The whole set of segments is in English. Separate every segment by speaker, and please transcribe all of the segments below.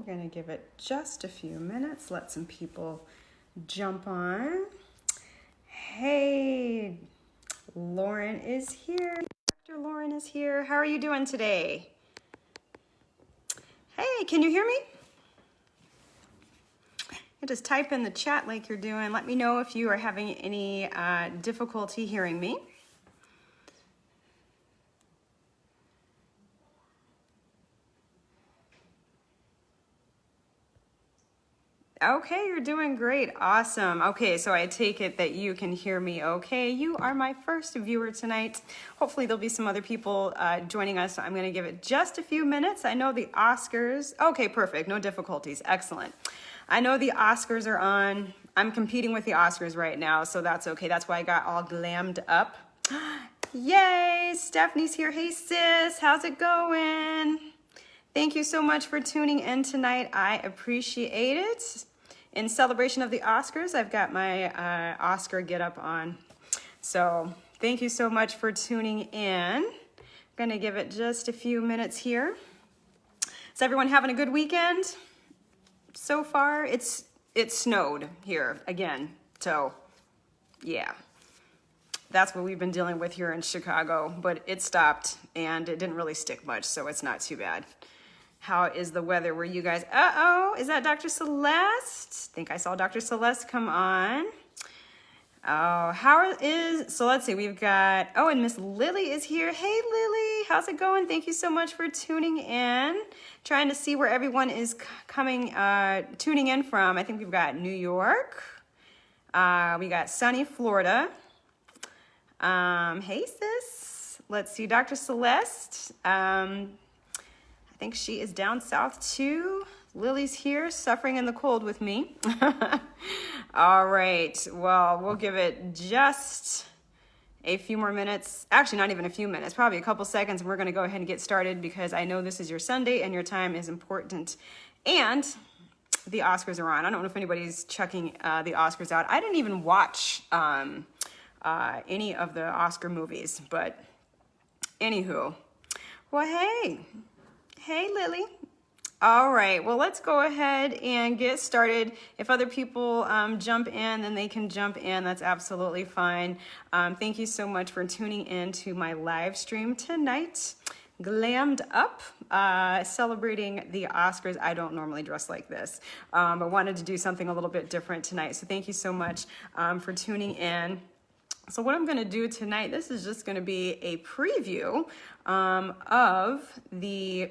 Speaker 1: We're going to give it just a few minutes, let some people jump on. Hey, Lauren is here. Dr. Lauren is here. How are you doing today? Hey, can you hear me? You just type in the chat like you're doing. Let me know if you are having any difficulty hearing me. Okay, you're doing great. Awesome. Okay, so I take it that you can hear me okay. You are my first viewer tonight. Hopefully there'll be some other people joining us. So I'm going to give it just a few minutes. I know the Oscars. Okay, perfect. No difficulties. Excellent. I know the Oscars are on. I'm competing with the Oscars right now, so that's okay. That's why I got all glammed up. Yay! Stephanie's here. Hey, sis. How's it going? Thank you so much for tuning in tonight. I appreciate it. In celebration of the Oscars, I've got my Oscar getup on. So thank you so much for tuning in. I'm gonna give it just a few minutes here. Is everyone having a good weekend so far? It snowed here again, so yeah. That's what we've been dealing with here in Chicago, but it stopped and it didn't really stick much, so it's not too bad. How is the weather where you guys? Uh-oh, is that Dr. Celeste? I think I saw Dr. Celeste come on. Oh, so let's see, we've got, oh, and Miss Lily is here. Hey, Lily, how's it going? Thank you so much for tuning in. Trying to see where everyone is tuning in from. I think we've got New York. We got sunny Florida. Hey, sis. Let's see, Dr. Celeste. I think she is down south too. Lily's here suffering in the cold with me. All right, well, we'll give it just a few more minutes. Actually, not even a few minutes, probably a couple seconds, and we're gonna go ahead and get started because I know this is your Sunday and your time is important. And the Oscars are on. I don't know if anybody's checking the Oscars out. I didn't even watch any of the Oscar movies, but anywho. Well, hey, Lily. All right, well, let's go ahead and get started. If other people jump in, then they can jump in. That's absolutely fine. Thank you so much for tuning in to my live stream tonight. Glammed up, celebrating the Oscars. I don't normally dress like this, but wanted to do something a little bit different tonight. So thank you so much for tuning in. So what I'm going to do tonight, this is just going to be a preview of the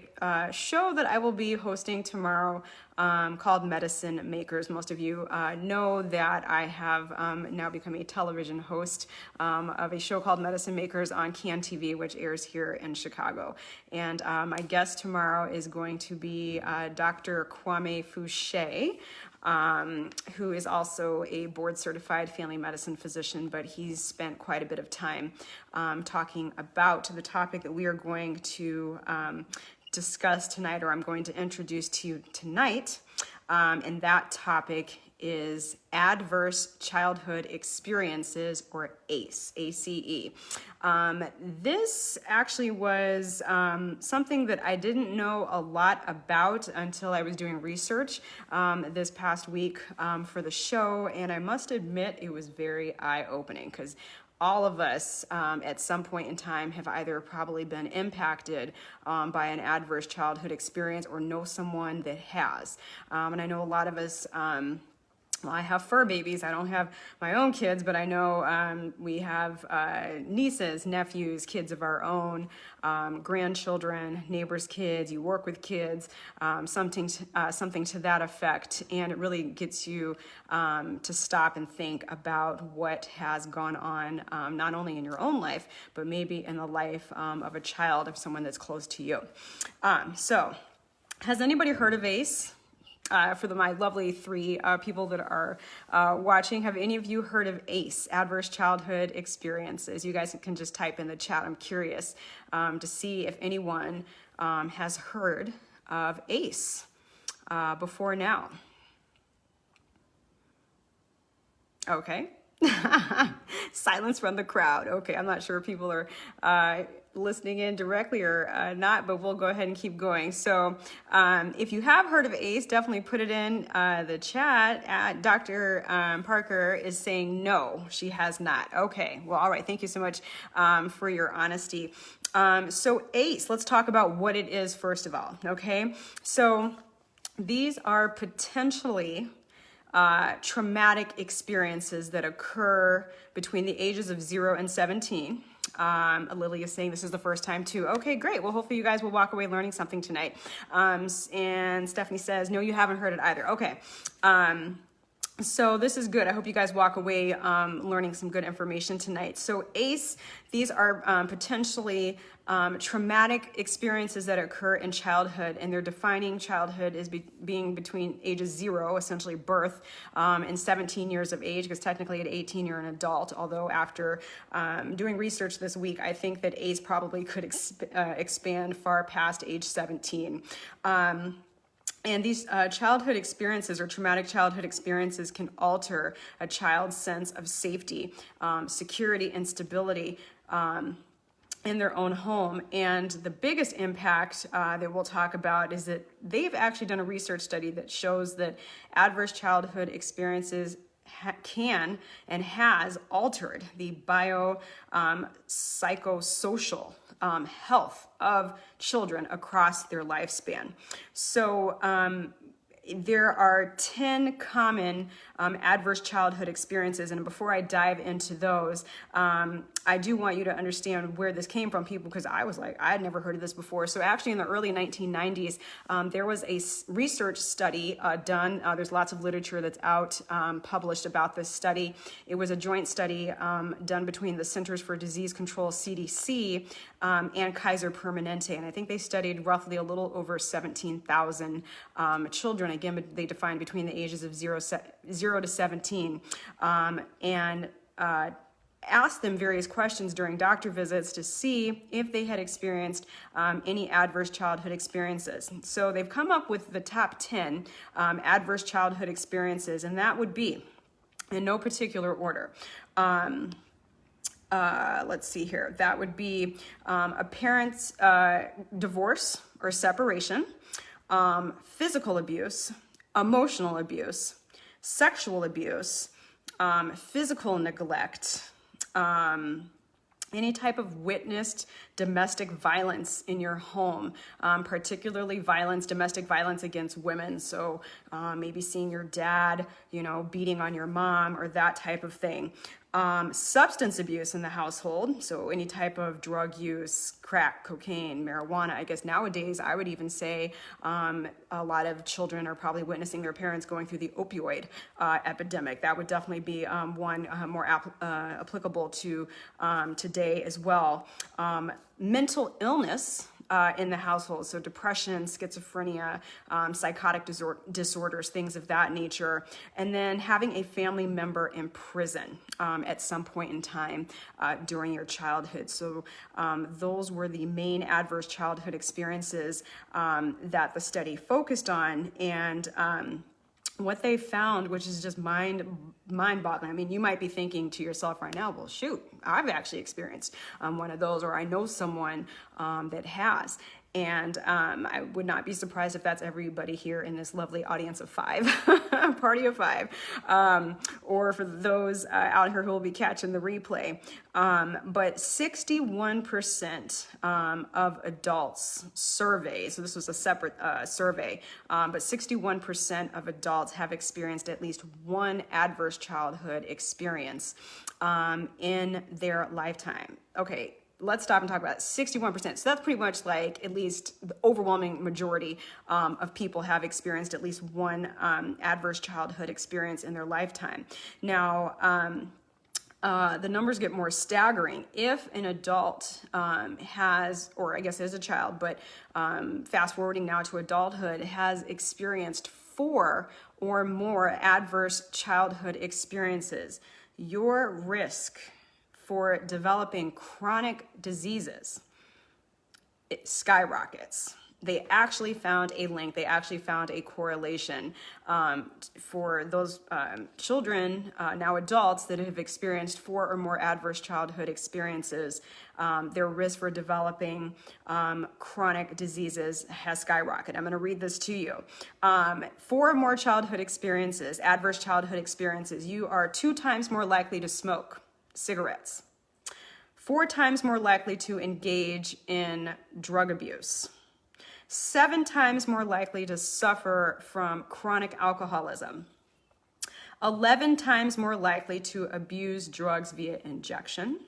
Speaker 1: show that I will be hosting tomorrow called Medicine Makers. Most of you know that I have now become a television host of a show called Medicine Makers on CAN TV, which airs here in Chicago. And my guest tomorrow is going to be Dr. Kwame Fouché. Who is also a board-certified family medicine physician, but he's spent quite a bit of time talking about the topic that we are going to discuss tonight, or I'm going to introduce to you tonight, and that topic is adverse childhood experiences, or ACE, A-C-E. This actually was something that I didn't know a lot about until I was doing research this past week for the show, and I must admit it was very eye-opening because all of us at some point in time have either probably been impacted by an adverse childhood experience or know someone that has. And I know a lot of us, well, I have fur babies. I don't have my own kids, but I know we have nieces, nephews, kids of our own, grandchildren, neighbors' kids. You work with kids, something to that effect, and it really gets you to stop and think about what has gone on, not only in your own life, but maybe in the life of a child, of someone that's close to you. So, has anybody heard of ACE? For my lovely three people that are watching, have any of you heard of ACE, Adverse Childhood Experiences? You guys can just type in the chat. I'm curious to see if anyone has heard of ACE before now. Okay. Silence from the crowd. Okay, I'm not sure if people are listening in directly or not, but we'll go ahead and keep going. So if you have heard of ACE, definitely put it in the chat. Dr. Parker is saying no, she has not. Okay, well, all right. Thank you so much for your honesty. So ACE, let's talk about what it is first of all, okay? So these are potentially traumatic experiences that occur between the ages of 0 and 17. Lily is saying this is the first time too. Okay, great. Well, hopefully you guys will walk away learning something tonight. And Stephanie says, no, you haven't heard it either. Okay. So this is good. I hope you guys walk away learning some good information tonight. So ACE, these are potentially traumatic experiences that occur in childhood, and they're defining childhood as being between ages 0, essentially birth, and 17 years of age, because technically at 18 you're an adult, although after doing research this week, I think that ACE probably could expand far past age 17. And these childhood experiences or traumatic childhood experiences can alter a child's sense of safety, security, and stability in their own home. And the biggest impact that we'll talk about is that they've actually done a research study that shows that adverse childhood experiences can and has altered the psychosocial health of children across their lifespan. So there are 10 common adverse childhood experiences, and before I dive into those, I do want you to understand where this came from, people, because I was like, I had never heard of this before. So actually in the early 1990s, there was a research study done. There's lots of literature that's out published about this study. It was a joint study done between the Centers for Disease Control, CDC, and Kaiser Permanente. And I think they studied roughly a little over 17,000 children. Again, they defined between the ages of 0 to 17. And asked them various questions during doctor visits to see if they had experienced any adverse childhood experiences. So they've come up with the top 10 adverse childhood experiences, and that would be, in no particular order, let's see here, that would be a parent's divorce or separation, physical abuse, emotional abuse, sexual abuse, physical neglect, any type of witnessed domestic violence in your home, particularly domestic violence against women. So maybe seeing your dad, beating on your mom or that type of thing. Substance abuse in the household, so any type of drug use, crack, cocaine, marijuana. I guess nowadays I would even say a lot of children are probably witnessing their parents going through the opioid epidemic. That would definitely be one more applicable to today as well. Mental illness in the household, so depression, schizophrenia, psychotic disorders, things of that nature, and then having a family member in prison at some point in time during your childhood. So those were the main adverse childhood experiences that the study focused on, and what they found, which is just mind-boggling. I mean, you might be thinking to yourself right now, well, shoot, I've actually experienced one of those, or I know someone that has. And I would not be surprised if that's everybody here in this lovely audience of 5, party of 5, or for those out here who will be catching the replay. But 61% of adults surveyed, so this was a separate survey, but 61% of adults have experienced at least one adverse childhood experience in their lifetime. Okay. Let's stop and talk about it. 61%. So that's pretty much like at least the overwhelming majority of people have experienced at least one adverse childhood experience in their lifetime. Now, the numbers get more staggering. If an adult has, or I guess is a child, but fast forwarding now to adulthood, has experienced 4 or more adverse childhood experiences, your risk for developing chronic diseases, it skyrockets. they actually found a link. They actually found a correlation for those children, now adults, that have experienced 4 or more adverse childhood experiences. Their risk for developing chronic diseases has skyrocketed. I'm going to read this to you. 4 or more childhood experiences, adverse childhood experiences, you are 2 times more likely to smoke cigarettes, 4 times more likely to engage in drug abuse, 7 times more likely to suffer from chronic alcoholism, 11 times more likely to abuse drugs via injection,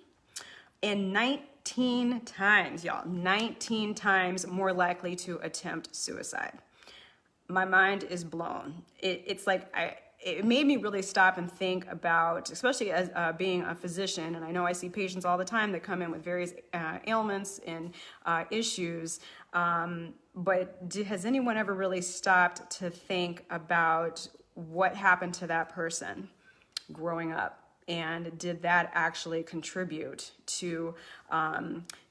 Speaker 1: and 19 times, y'all, 19 times more likely to attempt suicide. My mind is blown. It's like it made me really stop and think about, especially as being a physician, and I know I see patients all the time that come in with various ailments and issues, but has anyone ever really stopped to think about what happened to that person growing up? And did that actually contribute to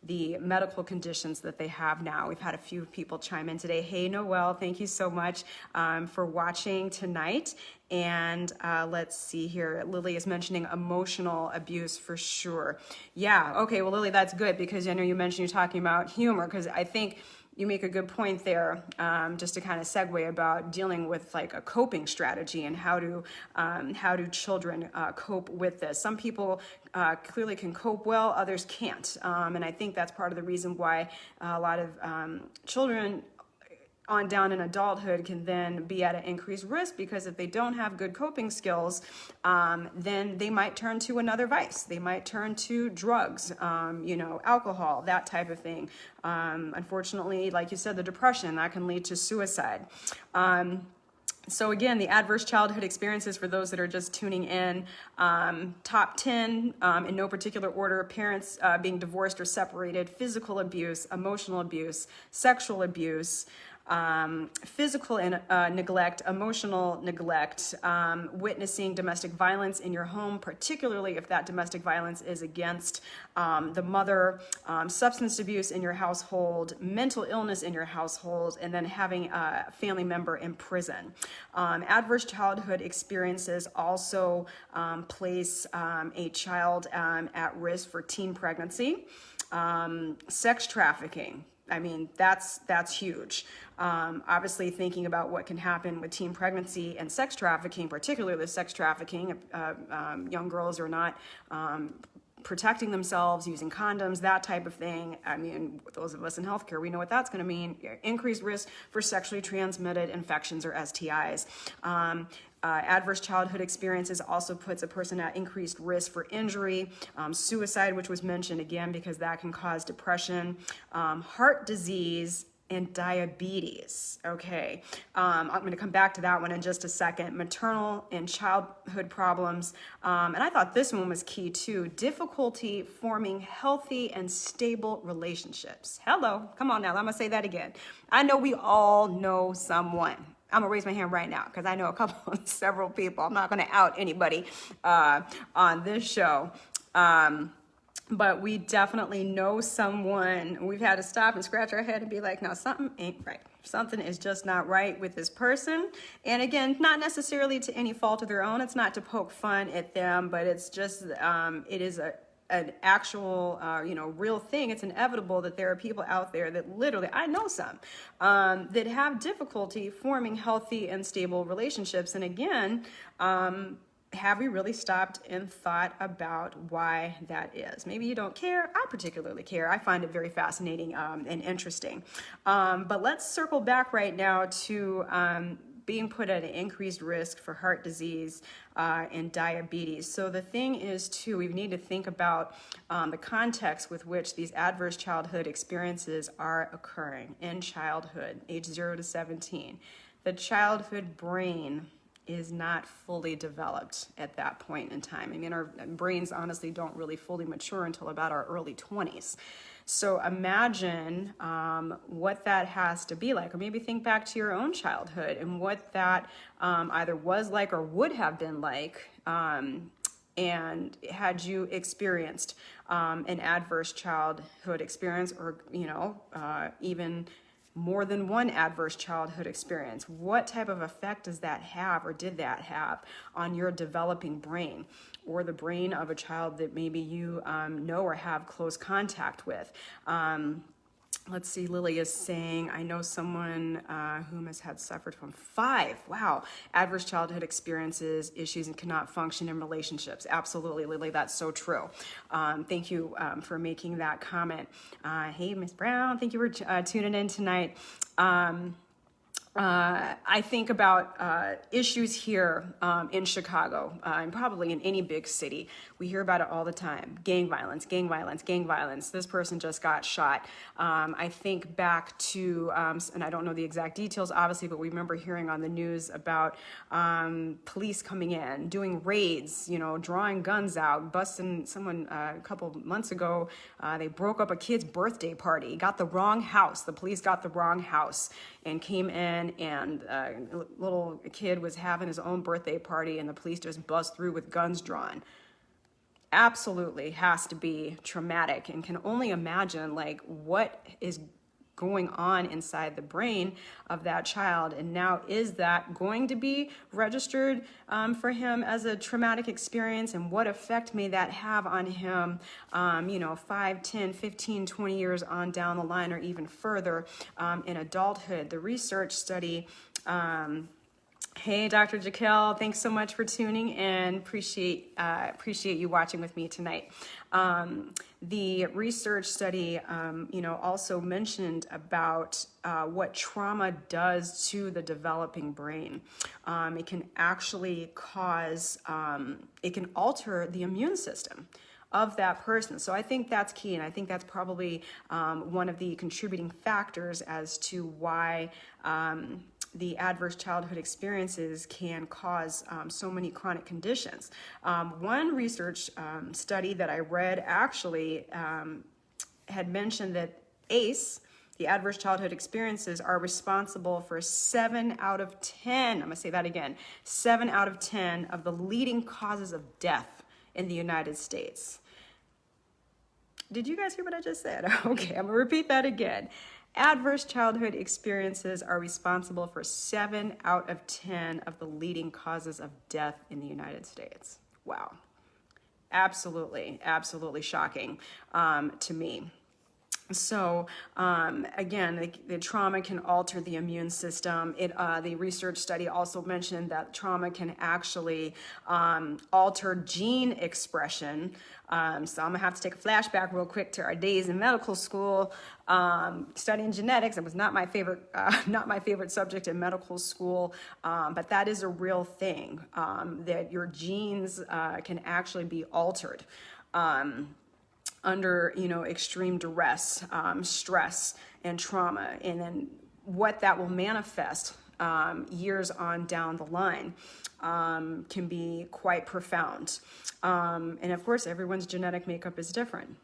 Speaker 1: the medical conditions that they have now? We've had a few people chime in today. Hey, Noel, thank you so much for watching tonight. And let's see here. Lily is mentioning emotional abuse for sure. Yeah, okay, well, Lily, that's good, because I know you mentioned you're talking about humor, because I think you make a good point there, just to kind of segue about dealing with like a coping strategy and how do children cope with this. Some people clearly can cope well, others can't, and I think that's part of the reason why a lot of children on down in adulthood can then be at an increased risk, because if they don't have good coping skills, then they might turn to another vice. They might turn to drugs, alcohol, that type of thing. Unfortunately, like you said, the depression, that can lead to suicide. So again, the adverse childhood experiences, for those that are just tuning in, top 10 in no particular order: parents being divorced or separated, physical abuse, emotional abuse, sexual abuse, physical neglect, emotional neglect, witnessing domestic violence in your home, particularly if that domestic violence is against the mother, substance abuse in your household, mental illness in your household, and then having a family member in prison. Adverse childhood experiences also place a child at risk for teen pregnancy, sex trafficking. I mean, that's huge. Obviously, thinking about what can happen with teen pregnancy and sex trafficking, particularly the sex trafficking, young girls are not protecting themselves, using condoms, that type of thing. I mean, those of us in healthcare, we know what that's going to mean. Increased risk for sexually transmitted infections or STIs. Adverse childhood experiences also puts a person at increased risk for injury, suicide, which was mentioned again, because that can cause depression, heart disease, and diabetes. Okay, I'm going to come back to that one in just a second. Maternal and childhood problems, and I thought this one was key too. Difficulty forming healthy and stable relationships. Hello, come on now, I'm going to say that again. I know we all know someone. I'm gonna raise my hand right now because I know several people. I'm not gonna out anybody on this show. But we definitely know someone. We've had to stop and scratch our head and be like, no, something ain't right. Something is just not right with this person. And again, not necessarily to any fault of their own. It's not to poke fun at them, but it's just, it is an actual, real thing. It's inevitable that there are people out there that literally, I know some, that have difficulty forming healthy and stable relationships. And again, have we really stopped and thought about why that is? Maybe you don't care. I particularly care. I find it very fascinating and interesting. But let's circle back right now to being put at an increased risk for heart disease and diabetes. So the thing is too, we need to think about the context with which these adverse childhood experiences are occurring in childhood, age 0 to 17. The childhood brain is not fully developed at that point in time. I mean, our brains honestly don't really fully mature until about our early 20s. So imagine what that has to be like, or maybe think back to your own childhood and what that either was like or would have been like, and had you experienced an adverse childhood experience, or even more than one adverse childhood experience. What type of effect does that have, or did that have, on your developing brain, or the brain of a child that maybe you know or have close contact with? Let's see, Lily is saying, I know someone whom has had suffered from 5, wow, adverse childhood experiences, issues, and cannot function in relationships. Absolutely, Lily, that's so true. Thank you for making that comment. Hey, Miss Brown, thank you for tuning in tonight. I think about issues here in Chicago, and probably in any big city. We hear about it all the time. Gang violence, gang violence, gang violence. This person just got shot. I think back to, and I don't know the exact details, obviously, but we remember hearing on the news about police coming in, doing raids, you know, drawing guns out, busting someone a couple months ago. They broke up a kid's birthday party, got the wrong house. The police got the wrong house and came in, and a little kid was having his own birthday party, and the police just bust through with guns drawn. Absolutely has to be traumatic, and can only imagine like what is going on inside the brain of that child. And now, is that going to be registered for him as a traumatic experience, and what effect may that have on him, you know, 5, 10, 15, 20 years on down the line, or even further in adulthood? The research study, hey, Dr. Jaquel, thanks so much for tuning in. Appreciate you watching with me tonight. The research study, you know, also mentioned about what trauma does to the developing brain. It can actually cause, it can alter the immune system of that person. So I think that's key, and I think that's probably one of the contributing factors as to why the adverse childhood experiences can cause so many chronic conditions. One research study that I read actually had mentioned that ACE, the adverse childhood experiences, are responsible for 7 out of 10, I'm gonna say that again, 7 out of 10 of the leading causes of death in the United States. Did you guys hear what I just said? Okay, I'm gonna repeat that again. Adverse childhood experiences are responsible for 7 out of 10 of the leading causes of death in the United States. Wow. Absolutely, absolutely shocking to me. So again, the trauma can alter the immune system. The research study also mentioned that trauma can actually alter gene expression. So I'm gonna have to take a flashback real quick to our days in medical school, studying genetics. It was not my favorite subject in medical school, but that is a real thing, that your genes can actually be altered under, you know, extreme duress, stress, and trauma, and then what that will manifest years on down the line can be quite profound. And of course, everyone's genetic makeup is different.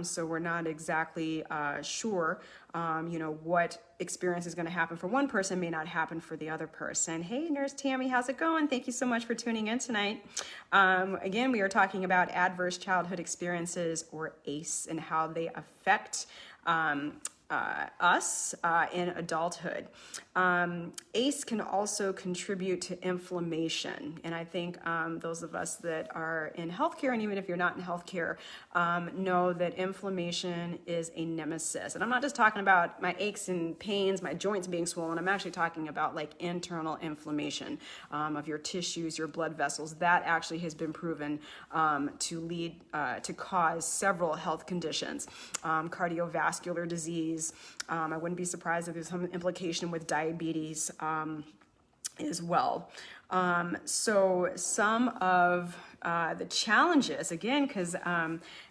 Speaker 1: So we're not exactly sure, you know, what experience is going to happen for one person may not happen for the other person. Hey, Nurse Tammy, how's it going? Thank you so much for tuning in tonight. Again, we are talking about adverse childhood experiences, or ACE, and how they affect us in adulthood. ACE can also contribute to inflammation, and I think those of us that are in healthcare, and even if you're not in healthcare, know that inflammation is a nemesis. And I'm not just talking about my aches and pains, my joints being swollen. I'm actually talking about like internal inflammation of your tissues, your blood vessels. That actually has been proven to lead to cause several health conditions, cardiovascular disease. I wouldn't be surprised if there's some implication with diabetes as well. So some of the challenges, again, because,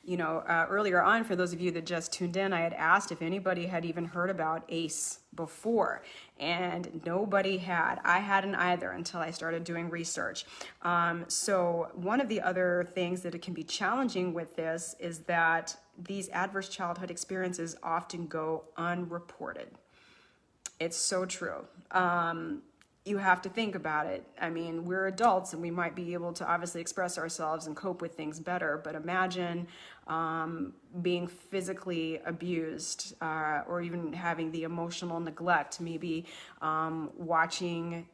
Speaker 1: you know, earlier on, for those of you that just tuned in, I had asked if anybody had even heard about ACE before, and nobody had. I hadn't either until I started doing research. So one of the other things that it can be challenging with this is that these adverse childhood experiences often go unreported. It's so true. you have to think about it. I mean, we're adults and we might be able to obviously express ourselves and cope with things better, but imagine being physically abused or even having the emotional neglect, maybe watching,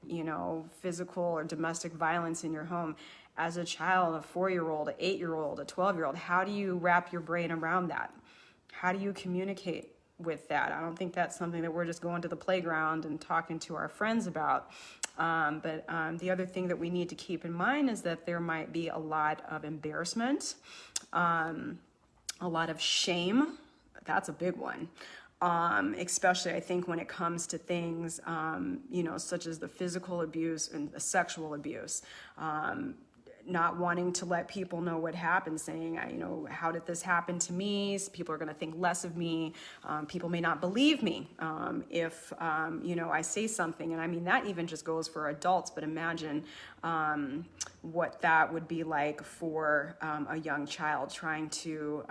Speaker 1: physical or domestic violence in your home. As a child, a 4-year-old, an 8-year-old, a 12-year-old, how do you wrap your brain around that? How do you communicate with that? I don't think that's something that we're just going to the playground and talking to our friends about. But the other thing that we need to keep in mind is that there might be a lot of embarrassment, a lot of shame. That's a big one. Especially I think when it comes to things, such as the physical abuse and the sexual abuse. Not wanting to let people know what happened, saying, how did this happen to me? People are going to think less of me. People may not believe me if, I say something. And I mean, that even just goes for adults, but imagine what that would be like for a young child trying to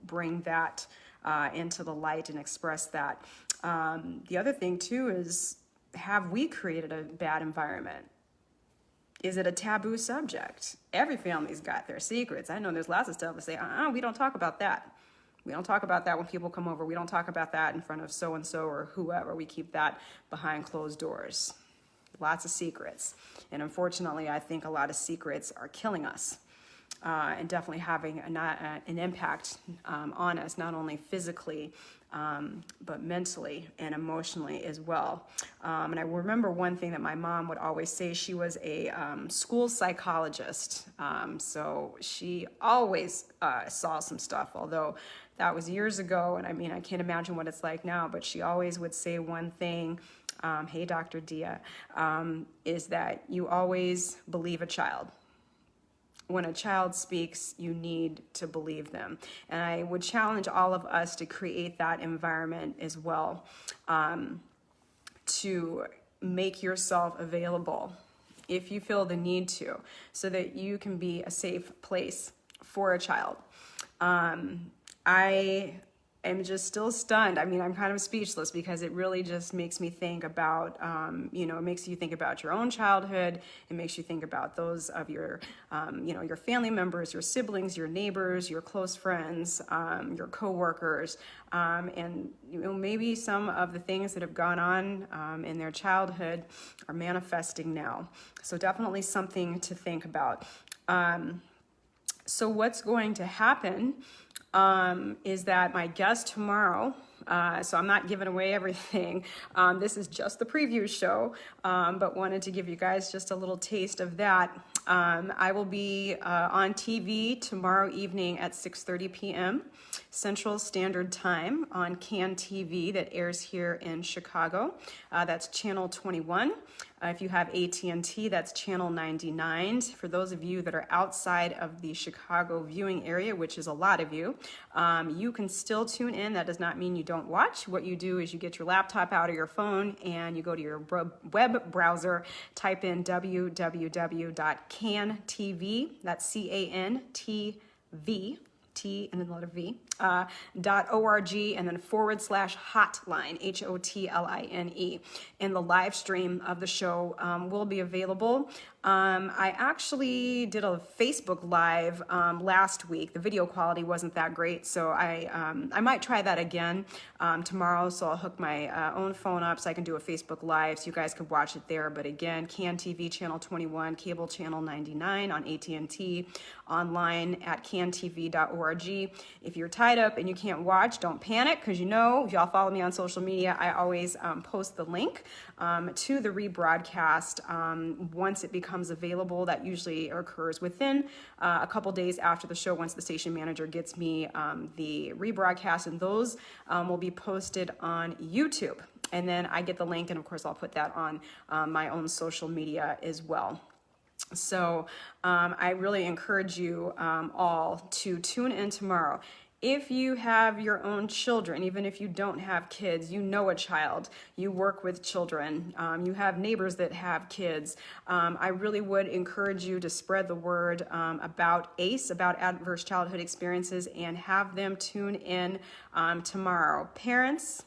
Speaker 1: bring that into the light and express that. The other thing too is, have we created a bad environment? Is it a taboo subject? Every family's got their secrets. I know there's lots of stuff to say, we don't talk about that. We don't talk about that when people come over. We don't talk about that in front of so-and-so or whoever. We keep that behind closed doors. Lots of secrets. And unfortunately, I think a lot of secrets are killing us. And definitely having an impact on us, not only physically, but mentally and emotionally as well. And I remember one thing that my mom would always say. She was a school psychologist, so she always saw some stuff, although that was years ago, and I mean, I can't imagine what it's like now, but she always would say one thing, hey, Dr. Dia, is that you always believe a child. When a child speaks, you need to believe them. And I would challenge all of us to create that environment as well, to make yourself available if you feel the need to, so that you can be a safe place for a child. I am just still stunned. I mean, I'm kind of speechless because it really just makes me think about, it makes you think about your own childhood. It makes you think about those of your, your family members, your siblings, your neighbors, your close friends, your coworkers, and maybe some of the things that have gone on in their childhood are manifesting now. So definitely something to think about. So what's going to happen is that my guest tomorrow, so I'm not giving away everything. This is just the preview show, but wanted to give you guys just a little taste of that. I will be on TV tomorrow evening at 6:30 p.m. Central Standard Time on CAN TV that airs here in Chicago. That's Channel 21. If you have AT&T, that's Channel 99. For those of you that are outside of the Chicago viewing area, which is a lot of you, you can still tune in. That does not mean you don't watch. What you do is you get your laptop out of your phone and you go to your web browser, type in www.cantv, that's CANTV, T and then the letter V, .org, and then /hotline, HOTLINE. And the live stream of the show will be available. I actually did a Facebook Live last week. The video quality wasn't that great, so I might try that again tomorrow. So I'll hook my own phone up so I can do a Facebook Live so you guys can watch it there. But again, CAN TV Channel 21, cable Channel 99 on AT&T, online at cantv.org. If you're tied up and you can't watch, don't panic, because if y'all follow me on social media, I always post the link to the rebroadcast once it becomes available. That usually occurs within a couple days after the show, once the station manager gets me the rebroadcast, and those will be posted on YouTube. And then I get the link, and of course I'll put that on my own social media as well. So I really encourage you all to tune in tomorrow. If you have your own children, even if you don't have kids, you know a child, you work with children, you have neighbors that have kids, I really would encourage you to spread the word about ACE, about adverse childhood experiences, and have them tune in tomorrow. Parents,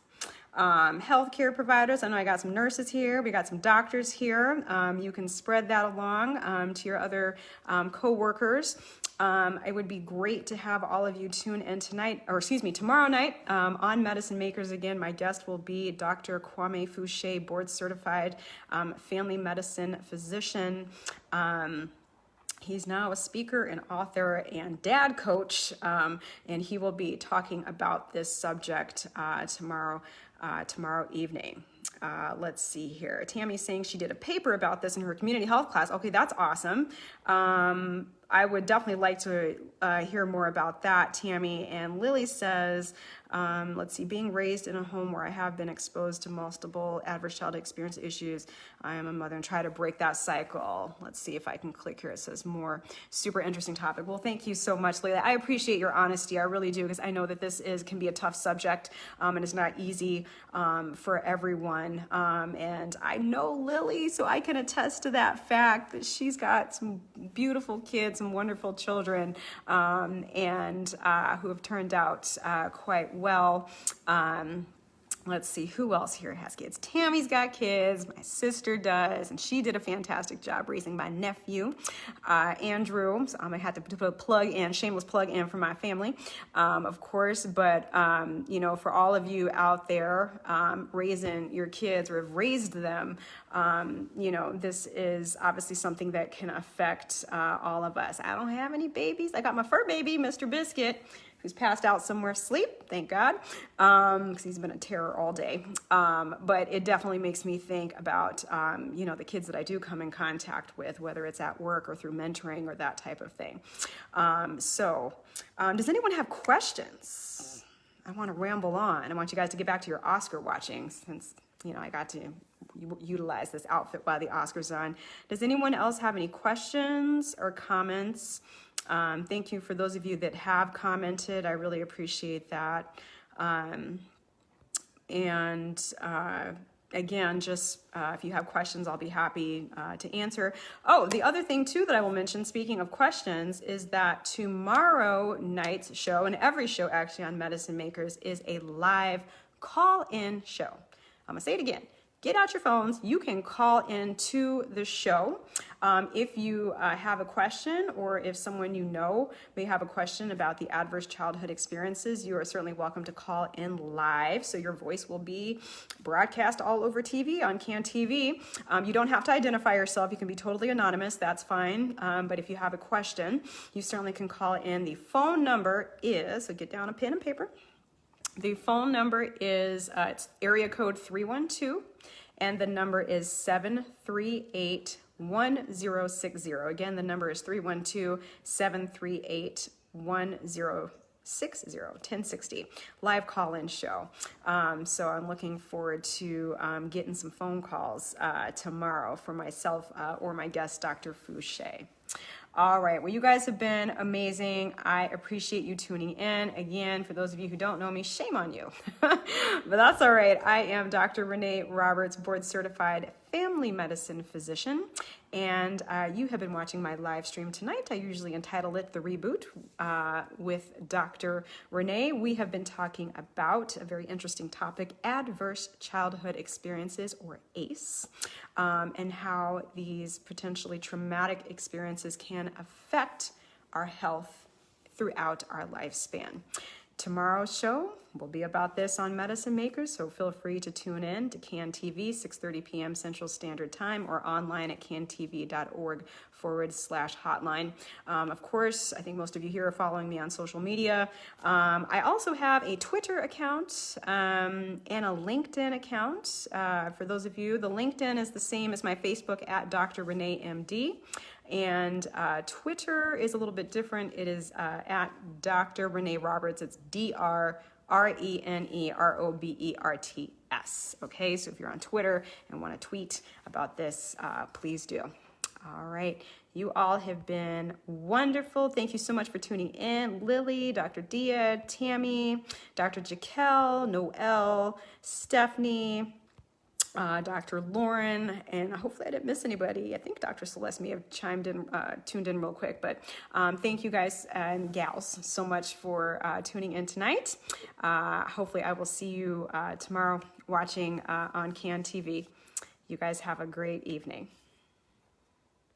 Speaker 1: healthcare providers. I know I got some nurses here. We got some doctors here. You can spread that along to your other co-workers. It would be great to have all of you tune in tonight, or excuse me, tomorrow night on Medicine Makers. Again, my guest will be Dr. Kwame Fouché, board certified family medicine physician. He's now a speaker and author and dad coach, and he will be talking about this subject tomorrow evening. Let's see here. Tammy's saying she did a paper about this in her community health class. Okay, that's awesome. I would definitely like to hear more about that, Tammy. And Lily says, let's see, being raised in a home where I have been exposed to multiple adverse childhood experience issues. I am a mother and try to break that cycle. Let's see if I can click here. It says more. Super interesting topic. Well, thank you so much, Lily. I appreciate your honesty. I really do, because I know that this can be a tough subject, and it's not easy for everyone. And I know Lily, so I can attest to that fact that she's got some beautiful kids, some wonderful children, and who have turned out quite well. Let's see, who else here has kids? Tammy's got kids, my sister does, and she did a fantastic job raising my nephew, Andrew. So I had to put a plug in, shameless plug in for my family, of course, but, you know, for all of you out there raising your kids or have raised them, you know, this is obviously something that can affect all of us. I don't have any babies. I got my fur baby, Mr. Biscuit, who's passed out somewhere asleep, thank God, because he's been a terror all day. But it definitely makes me think about, you know, the kids that I do come in contact with, whether it's at work or through mentoring or that type of thing. Does anyone have questions? I want to ramble on. I want you guys to get back to your Oscar watching, since, you know, I got to utilize this outfit while the Oscars are on. Does anyone else have any questions or comments? Thank you for those of you that have commented. I really appreciate that. Again, just if you have questions, I'll be happy to answer. Oh, the other thing too that I will mention, speaking of questions, is that tomorrow night's show, and every show actually on Medicine Makers, is a live call-in show. I'm gonna say it again. Get out your phones. You can call in to the show. If you have a question, or if someone you know may have a question about the adverse childhood experiences, you are certainly welcome to call in live. So your voice will be broadcast all over TV, on CAN TV. You don't have to identify yourself. You can be totally anonymous. That's fine. But if you have a question, you certainly can call in. The phone number is, so get down a pen and paper. The phone number is, it's area code 312, and the number is 738-1060. Again, the number is 312-738-1060, 1060, live call-in show. So I'm looking forward to getting some phone calls tomorrow for myself or my guest, Dr. Fouché. All right, well, you guys have been amazing. I appreciate you tuning in. Again, for those of you who don't know me, shame on you. But that's all right. I am Dr. Renee Roberts, board certified family medicine physician, and you have been watching my live stream tonight. I usually entitle it The Reboot with Dr. Renee. We have been talking about a very interesting topic, adverse childhood experiences, or ACE, and how these potentially traumatic experiences can affect our health throughout our lifespan. Tomorrow's show will be about this on Medicine Makers, so feel free to tune in to CAN TV, 6:30 p.m. Central Standard Time, or online at cantv.org/hotline. Of course, I think most of you here are following me on social media. I also have a Twitter account and a LinkedIn account. For those of you, the LinkedIn is the same as my Facebook, at Dr. Renee MD. And Twitter is a little bit different. It is at Dr. Renee Roberts. It's DRRENEROBERTS. Okay, so if you're on Twitter and want to tweet about this, please do. All right, you all have been wonderful. Thank you so much for tuning in. Lily, Dr. Dia, Tammy, Dr. Jaquel, Noel, Stephanie, Dr. Lauren, and hopefully I didn't miss anybody. I think Dr. Celeste may have tuned in real quick, but thank you guys and gals so much for tuning in tonight. Hopefully I will see you tomorrow watching on CAN TV. You guys have a great evening.